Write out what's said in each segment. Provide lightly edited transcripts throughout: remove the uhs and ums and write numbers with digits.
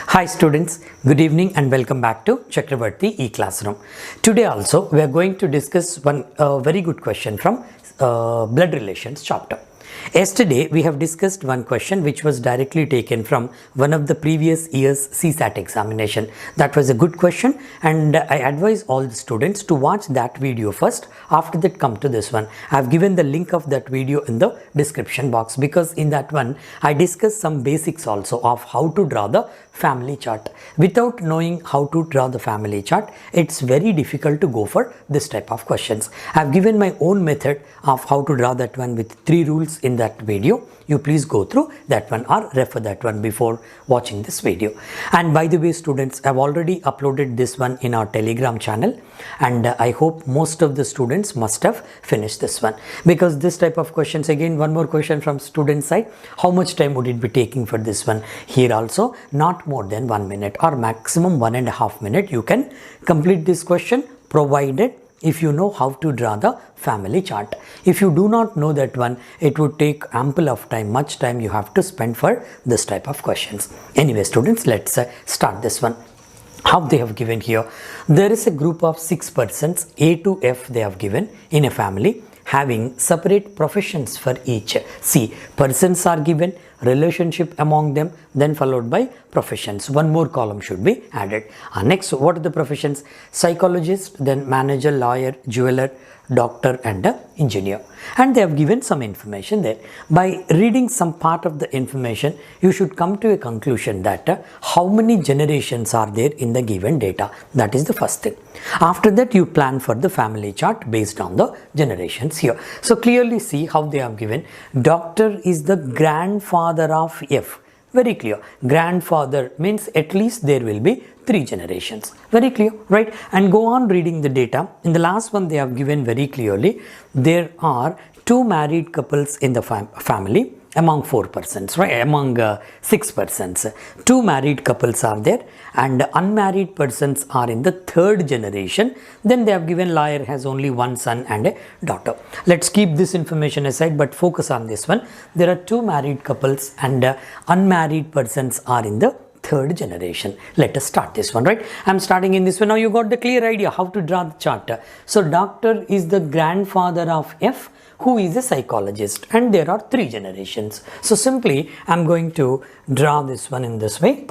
Hi students, good evening and welcome back to Chakravarthy e-classroom. Today also we are going to discuss one very good question from blood relations chapter. Yesterday we have discussed one question which was directly taken from one of the previous year's CSAT examination. That was a good question and I advise all the students to watch that video first. After that come to this one. I have given the link of that video in the description box because in that one I discussed some basics also of how to draw the family chart. Without knowing how to draw the family chart, it's very difficult to go for this type of questions. I've given my own method of how to draw that one with 3 rules in that video. You please go through that one or refer that one before watching this video. And by the way students, I've already uploaded this one in our Telegram channel and I hope most of the students must have finished this one because this type of questions, again one more question from student side, how much time would it be taking for this one? Here also not more than 1 minute or maximum 1.5 minutes you can complete this question, provided if you know how to draw the family chart. If you do not know that one, it would take ample of time, much time you have to spend for this type of questions. Anyway students, let's start this one. How they have given here, there is a group of 6 persons, A to F they have given in a family having separate professions for each. See, persons are given, relationship among them, then followed by professions. One more column should be added. Next, what are the professions? Psychologist, then manager, lawyer, jeweler, doctor and engineer. And they have given some information there. By reading some part of the information, you should come to a conclusion that how many generations are there in the given data. That is the first thing. After that, you plan for the family chart based on the generations here. So clearly see how they have given. Doctor is the grandfather of F. Very clear. Grandfather means at least there will be 3 generations. Very clear, right? And go on reading the data. In the last one they have given very clearly, there are 2 married couples in the family among 4 persons, right? Among 6 persons. 2 married couples are there and unmarried persons are in the 3rd generation. Then they have given lawyer has only 1 son and a daughter. Let's keep this information aside but focus on this one. There are 2 married couples and unmarried persons are in the 3rd generation. Let us start this one, right? I'm starting in this one. Now you got the clear idea how to draw the chart. So doctor is the grandfather of F, who is a psychologist, and there are 3 generations. So simply I'm going to draw this one in this way.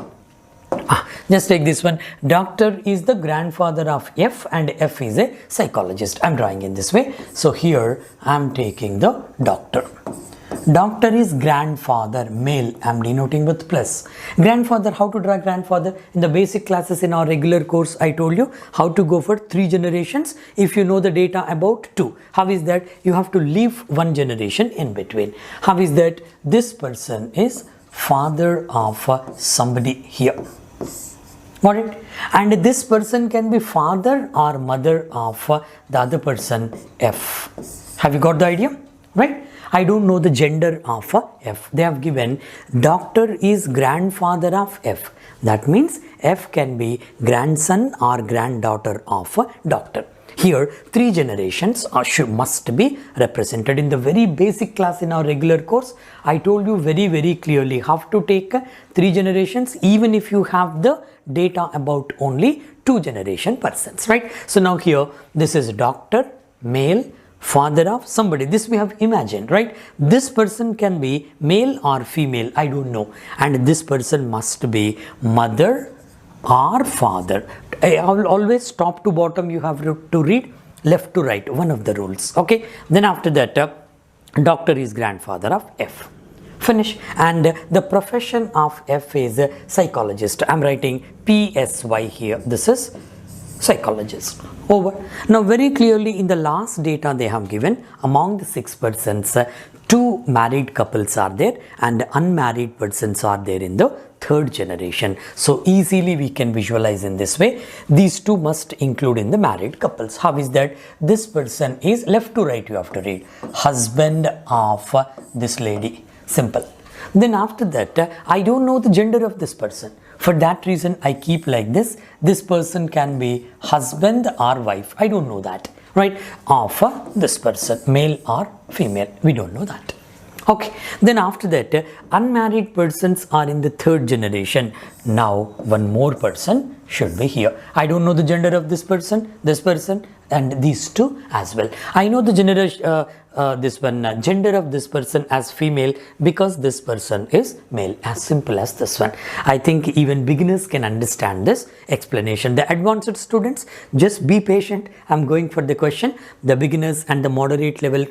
Just take this one. Doctor is the grandfather of F and F is a psychologist. I'm drawing in this way. So here I'm taking the doctor. Doctor is grandfather, male. I'm denoting with plus. Grandfather, how to draw grandfather? In the basic classes in our regular course, I told you how to go for 3 generations if you know the data about 2. How is that? You have to leave 1 generation in between. How is that? This person is father of somebody here. Got it? And this person can be father or mother of the other person, F. Have you got the idea? Right? I don't know the gender of F. They have given doctor is grandfather of F. That means F can be grandson or granddaughter of doctor. Here 3 generations must be represented. In the very basic class in our regular course, I told you very clearly how to take 3 generations even if you have the data about only 2 generation persons, right? So now here this is doctor, male, father of somebody. This we have imagined, right? This person can be male or female, I don't know. And this person must be mother or father. Always top to bottom you have to read, left to right, one of the rules. Okay. Then after that, doctor is grandfather of F. Finish. And the profession of F is a psychologist. I'm writing PSY here. This is psychologist. Over. Now very clearly in the last data they have given, among the 6 persons, 2 married couples are there and unmarried persons are there in the 3rd generation. So easily we can visualize in this way. These 2 must include in the married couples. How is that? This person is left to right, you have to read. Husband of this lady. Simple. Then after that, I don't know the gender of this person. For that reason, I keep like this. This person can be husband or wife. I don't know that. right, of this person, male or female. We don't know that. Okay, then after that, unmarried persons are in the third generation. Now one more person should be here. I don't know the gender of this person, and these two as well. I know the gender of this person as female because this person is male. As simple as this one. I think even beginners can understand this explanation. The advanced students, just be patient. I'm going for the question. The beginners and the moderate level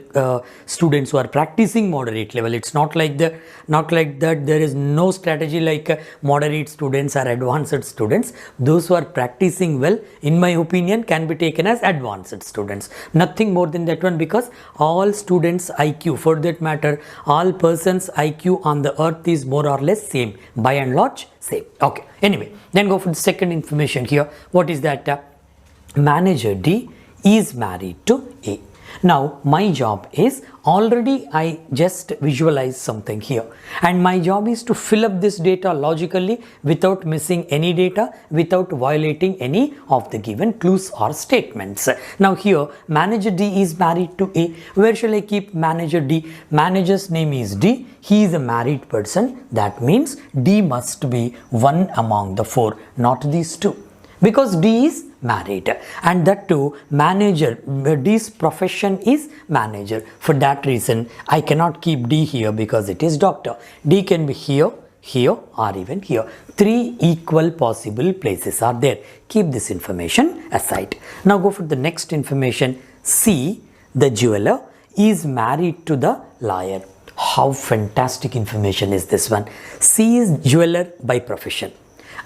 students who are practicing moderate level, it's not like that. There is no strategy like moderate students or advanced students. Those who are practicing well, in my opinion, can be taken as advanced students. Nothing more than that one, because all students IQ, for that matter, all persons IQ on the earth is more or less same, by and large same. Okay, anyway, then go for the second information here. What is that? Manager D is married to A. Now my job is, already I just visualize something here, and my job is to fill up this data logically without missing any data, without violating any of the given clues or statements. Now here manager D is married to A. Where shall I keep manager D? Manager's name is D. He is a married person. That means D must be one among the four, not these two, because D is married, and that too manager. D's profession is manager. For that reason I cannot keep D here because it is doctor. D can be here, here, or even here. Three equal possible places are there. Keep this information aside. Now go for the next information. C, the jeweler, is married to the lawyer. How fantastic information is this one. C is jeweler by profession,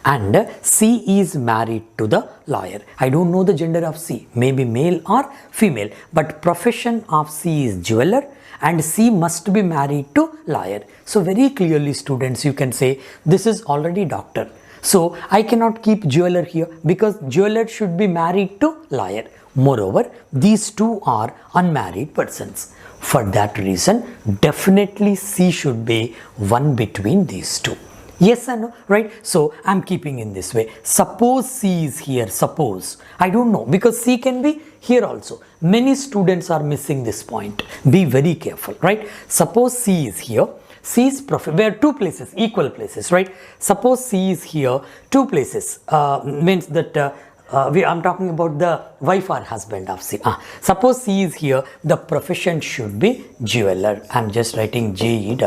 and C is married to the lawyer. I don't know the gender of C, maybe male or female, but profession of C is jeweler, and C must be married to lawyer. So very clearly, students, you can say this is already doctor. So I cannot keep jeweler here because jeweler should be married to lawyer. Moreover, these two are unmarried persons. For that reason, definitely C should be one between these two. Yes or no, right? So I'm keeping in this way. Suppose C is here, suppose. I don't know, because C can be here also. Many students are missing this point. Be very careful, right? Suppose C is here. C is where two places, equal places, right? Suppose C is here, two places, means that I'm talking about the wife or husband of C. Suppose C is here, the profession should be jeweler. I'm just writing Jew.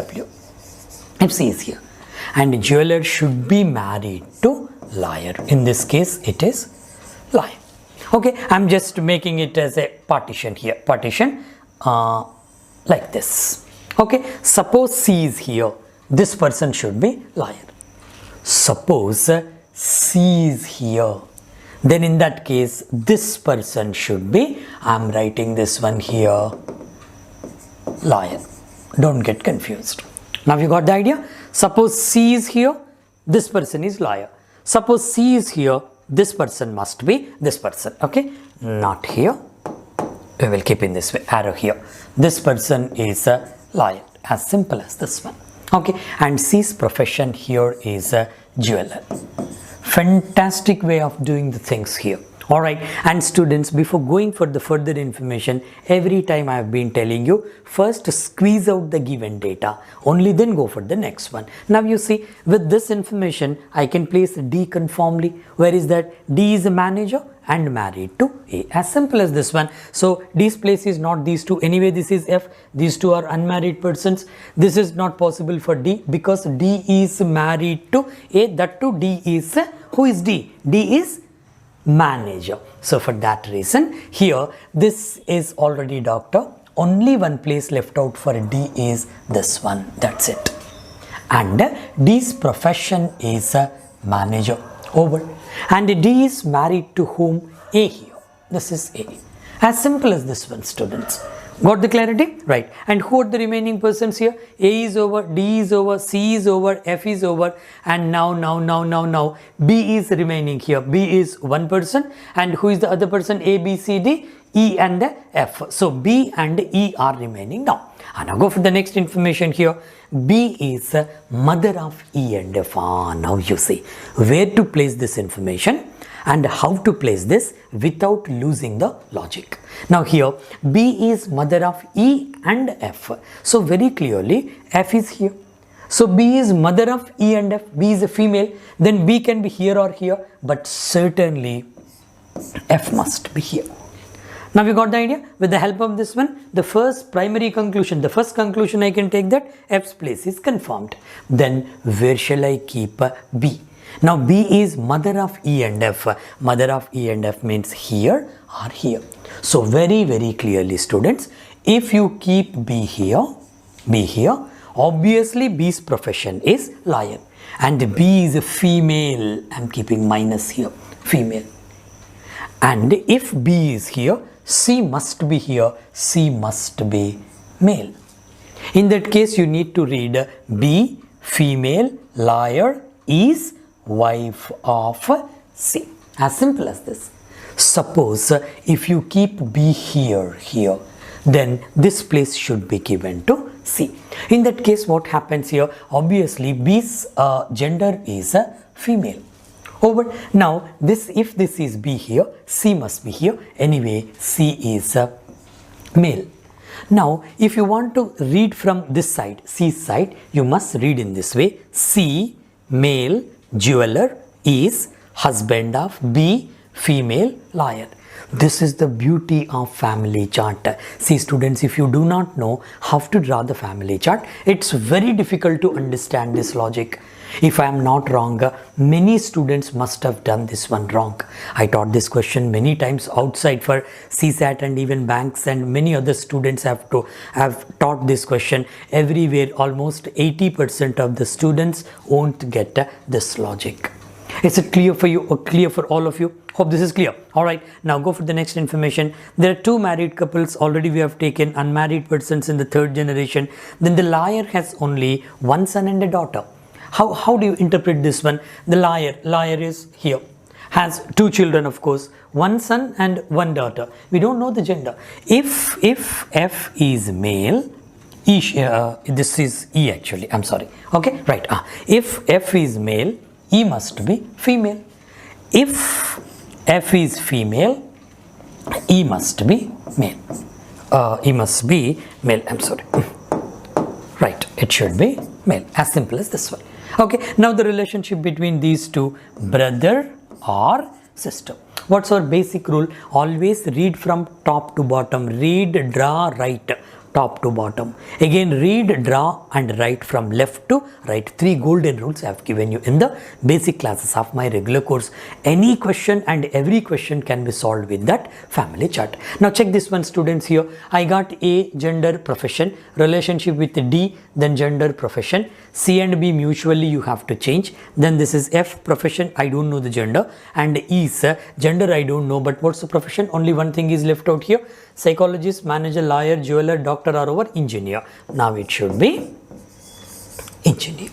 If C is here, and jeweler should be married to lawyer. In this case, it is lawyer. Okay, I'm just making it as a partition here. Partition like this. Okay, suppose C is here. This person should be lawyer. Suppose C is here. Then in that case, this person should be, I'm writing this one here, lawyer. Don't get confused. Now you got the idea? Suppose C is here, this person is lawyer. Suppose C is here, this person must be this person. Okay, not here. We will keep in this way, arrow here. This person is a lawyer, as simple as this one. Okay, and C's profession here is a jeweler. Fantastic way of doing the things here. Alright, and students, before going for the further information, every time I have been telling you, first squeeze out the given data, only then go for the next one. Now you see, with this information, I can place D conformly. Where is that? D is a manager and married to A. As simple as this one. So D's place is not these two. Anyway, this is F. These two are unmarried persons. This is not possible for D because D is married to A. That too, D is, who is D? D is manager. So for that reason, here this is already doctor. Only one place left out for D is this one. That's it. And D's profession is a manager. Over. And D is married to whom? A here. This is A. As simple as this one, students. Got the clarity? Right. And who are the remaining persons here? A is over, D is over, C is over, F is over, and now B is remaining here. B is one person, and who is the other person? A, B, C, D, E and F. So B and E are remaining now. And now go for the next information here. B is mother of E and F. Now you see where to place this information. and how to place this without losing the logic. Now here B is mother of E and F. So very clearly F is here. So B is mother of E and F. B is a female. Then B can be here or here, but certainly F must be here. Now we got the idea. With the help of this one, the first primary conclusion, the first conclusion I can take that F's place is confirmed. Then where shall I keep B? Now B is mother of E and F. Mother of E and F means here or here. So very clearly students, if you keep B here, obviously B's profession is lawyer. And B is a female. I'm keeping minus here, female. And if B is here, C must be here, C must be male. In that case, you need to read B, female, lawyer, is wife of C. As simple as this. Suppose if you keep B here, then this place should be given to C. In that case, what happens here? Obviously, B's gender is a female. Over. Now, if this is B here, C must be here. Anyway, C is a male. Now, if you want to read from this side, C's side, you must read in this way. C, male, jeweler, is husband of B, female, lawyer. This is the beauty of family chart. See students, if you do not know how to draw the family chart, it's very difficult to understand this logic. If I am not wrong, many students must have done this one wrong. I taught this question many times outside for CSAT and even banks, and many other students have taught this question everywhere. Almost 80% of the students won't get this logic. Is it clear for you or clear for all of you? Hope this is clear. Alright, now go for the next information. There are two married couples. Already we have taken unmarried persons in the third generation. Then the lawyer has only one son and a daughter. How do you interpret this one? The lawyer is here, has two children, of course, one son and one daughter. We don't know the gender. If F is male, this is E actually, I'm sorry. Okay, right. If F is male, E must be female. If F is female, E must be male. E must be male, I'm sorry. Right, it should be male. As simple as this one. Okay, now the relationship between these two, brother or sister. What's our basic rule? Always read from top to bottom. Read, draw, write. Top to bottom. Again, read, draw and write from left to right. 3 golden rules I have given you in the basic classes of my regular course. Any question and every question can be solved with that family chart. Now check this one students here. I got A, gender, profession, relationship with D, then gender, profession. C and B mutually you have to change. Then this is F, profession, I don't know the gender, and E is gender, I don't know, but what's the profession? Only one thing is left out here. Psychologist, manager, lawyer, jeweler, doctor are over, engineer. Now it should be engineer.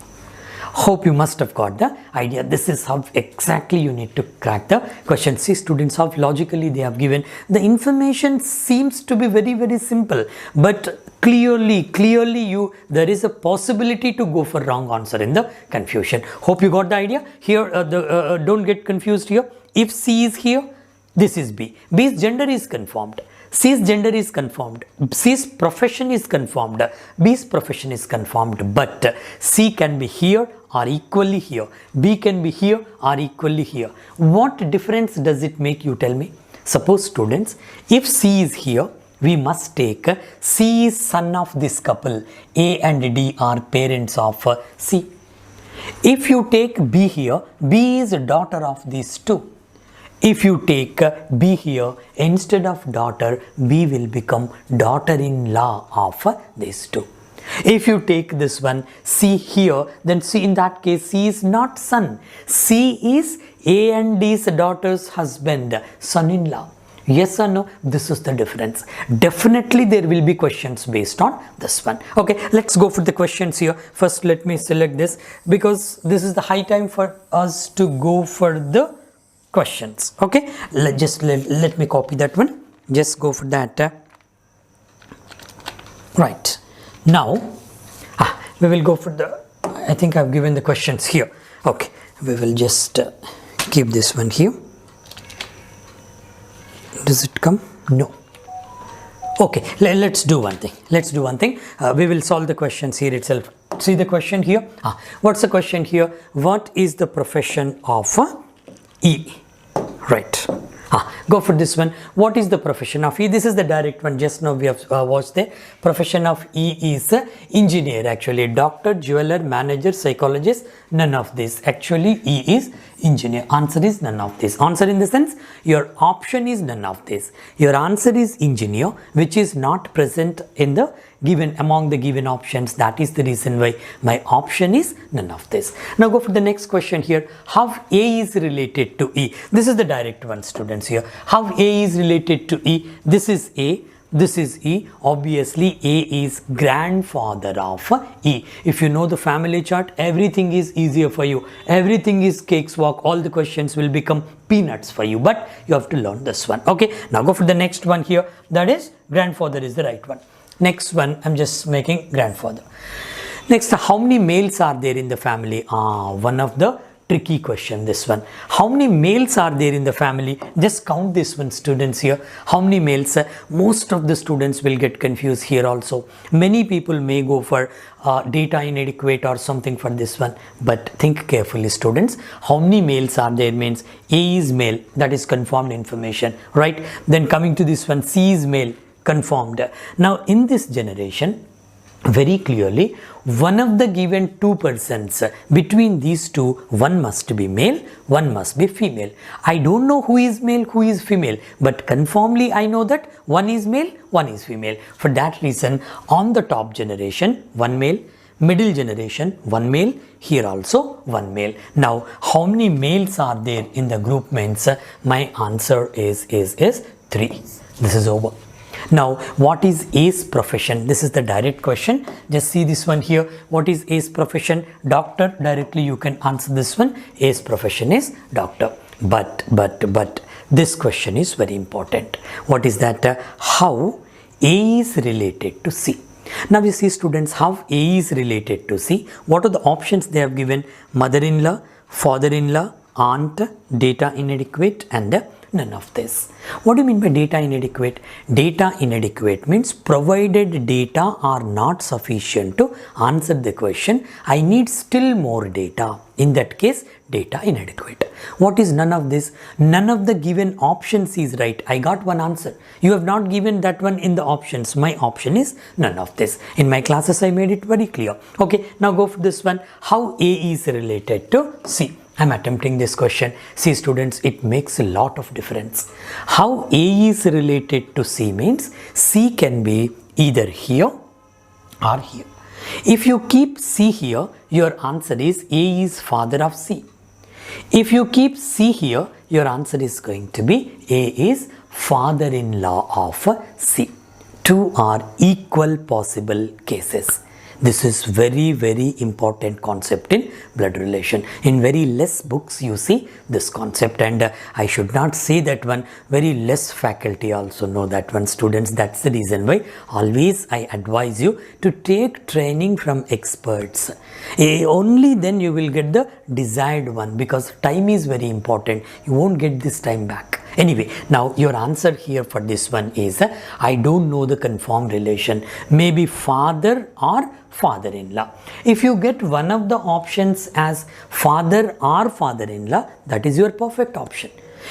Hope you must have got the idea. This is how exactly you need to crack the question. See students, how logically they have given. The information seems to be very simple, but clearly there is a possibility to go for wrong answer in the confusion. Hope you got the idea. Here don't get confused here. If C is here, this is B. B's gender is confirmed. C's gender is confirmed. C's profession is confirmed. B's profession is confirmed. But C can be here or equally here. B can be here or equally here. What difference does it make, you tell me? Suppose students, if C is here, we must take C is son of this couple. A and D are parents of C. If you take B here, B is a daughter of these two. If you take B here, instead of daughter, B will become daughter-in-law of these two. If you take this one, C here, then C, in that case, C is not son. C is A and D's daughter's husband, son-in-law. Yes or no? This is the difference. Definitely there will be questions based on this one. Okay, let's go for the questions here. First, let me select this because this is the high time for us to go for the questions. Okay, let me copy that one. Just go for that. Right now we will go for the, I think I've given the questions here. Okay, we will just keep this one here. does it come? No. Okay, let's do one thing. We will solve the questions here itself. See the question here. What's the question here? What is the profession of E? Right. Go for this one. What is the profession of E? This is the direct one. Just now we have watched the profession of E is engineer. Actually, doctor, jeweler, manager, psychologist. None of this. Actually, E is engineer. Answer is none of this. Answer in the sense your option is none of this. Your answer is engineer, which is not present in the given among the given options. That is the reason why my option is none of this. Now go for the next question here. How A is related to E? This is the direct one, students here. How A is related to E? This is A. This is E. Obviously, A is grandfather of E. If you know the family chart, everything is easier for you. Everything is cakewalk. All the questions will become peanuts for you. But you have to learn this one. Okay. Now go for the next one here. That is grandfather is the right one. Next one, I'm just making grandfather. Next, how many males are there in the family? One of the tricky question, this one. How many males are there in the family? Just count this one, students here. How many males? Most of the students will get confused here also. Many people may go for data inadequate or something for this one. But think carefully, students. How many males are there means A is male. That is confirmed information, right? Then coming to this one, C is male. Confirmed. Now in this generation, very clearly, one of the given two persons between these two, one must be male, one must be female. I don't know who is male, who is female, but confirmly I know that one is male, one is female. For that reason, on the top generation, one male, middle generation, one male, here also one male. Now how many males are there in the group means my answer is 3. This is over. Now, what is A's profession? This is the direct question. Just see this one here. What is A's profession? Doctor. Directly you can answer this one. A's profession is doctor. But this question is very important. What is that? How A is related to C? Now you see, students, how A is related to C. What are the options they have given? Mother-in-law, father-in-law, aunt, data inadequate, and none of this. What do you mean by data inadequate? Data inadequate means provided data are not sufficient to answer the question. I need still more data. In that case, data inadequate. What is none of this? None of the given options is right. I got one answer. You have not given that one in the options. My option is none of this. In my classes, I made it very clear. Okay, now go for this one. How A is related to C? I'm attempting this question. See, students, it makes a lot of difference. How A is related to C means C can be either here or here. If you keep C here, your answer is A is father of C. If you keep C here, your answer is going to be A is father-in-law of C. Two are equal possible cases. This is very, very important concept in blood relation. In very less books you see this concept, and I should not say that one, very less faculty also know that one, students. That's the reason why always I advise you to take training from experts. Only then you will get the desired one, because time is very important. You won't get this time back. Anyway, now your answer here for this one is I don't know the confirmed relation. Maybe father or father-in-law. If you get one of the options as father or father-in-law, that is your perfect option.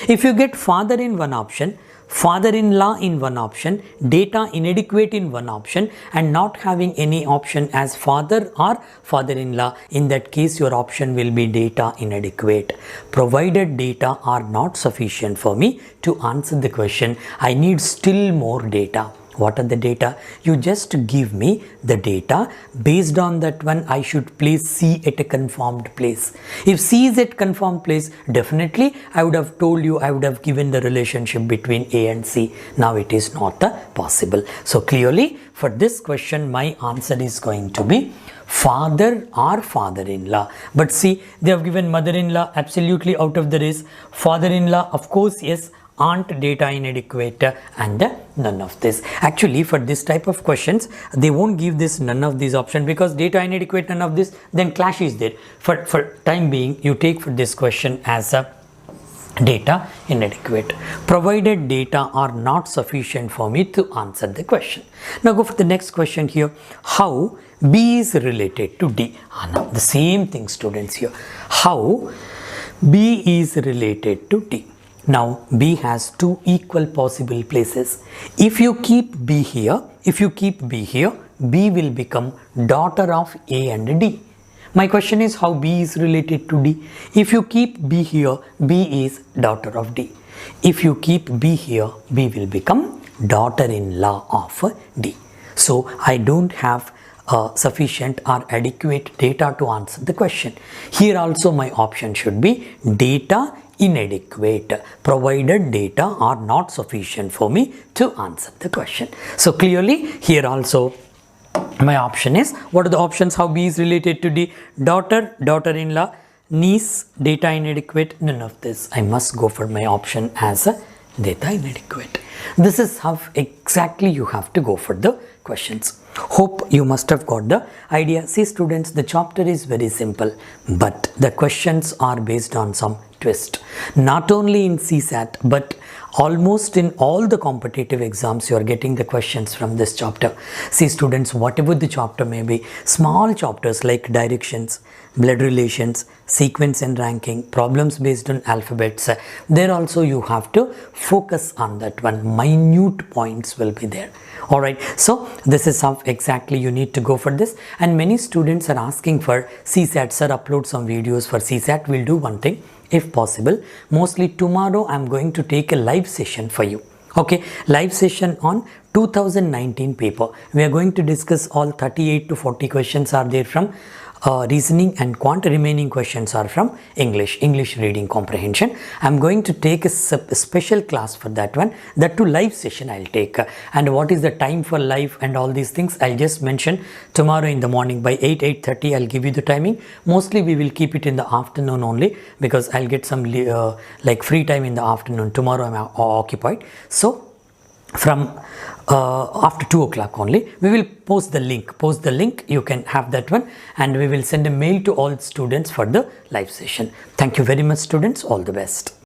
If you get father in one option, father-in-law in one option, data inadequate in one option, and not having any option as father or father-in-law, in that case your option will be data inadequate. Provided data are not sufficient for me to answer the question, I need still more data. What are the data? You just give me the data. Based on that one, I should place C at a confirmed place. If C is at confirmed place, definitely I would have told you, I would have given the relationship between A and C. Now it is not possible. So clearly for this question, my answer is going to be father or father-in-law. But see, they have given mother-in-law absolutely out of the race. Father-in-law, of course, yes. Aunt, data inadequate, and none of this. Actually, for this type of questions, they won't give this none of these options, because data inadequate, none of this, then clash is there. For time being, you take for this question as a Data inadequate. Provided data are not sufficient for me to answer the question. Now go for the next question here. How B is related to D? Now the same thing, students, here. How B is related to D? Now B has two equal possible places. If you keep B here, B will become daughter of A and D. My question is how B is related to D. If you keep B here, B is daughter of D. If you keep B here, B will become daughter-in-law of D. So I don't have sufficient or adequate data to answer the question. Here also my option should be data inadequate, provided data are not sufficient for me to answer the question. So clearly here also my option is, what are the options how B is related to D? Daughter, daughter-in-law, niece, data inadequate, none of this. I must go for my option as a data inadequate. This is how exactly you have to go for the questions. Hope you must have got the idea. See students, the chapter is very simple, but the questions are based on some twist. Not only in CSAT, but almost in all the competitive exams you are getting the questions from this chapter. See students, whatever the chapter may be, small chapters like directions, blood relations, sequence and ranking, problems based on alphabets, there also you have to focus on that one. Minute points will be there. Alright, so this is how exactly you need to go for this. And many students are asking for CSAT, sir, upload some videos for CSAT. We'll do one thing, if possible. Mostly tomorrow I'm going to take a live session for you. Okay, live session on 2019 paper. We are going to discuss all 38 to 40 questions are there from reasoning and quant. Remaining questions are from English reading comprehension. I'm going to take a special class for that one. That too live session I'll take. And what is the time for live and all these things I'll just mention tomorrow in the morning by 8:30 I'll give you the timing. Mostly we will keep it in the afternoon only, because I'll get some like free time in the afternoon. Tomorrow I'm occupied. So from after 2 o'clock only we will post the link. You can have that one, and we will send a mail to all students for the live session. Thank you very much students, all the best.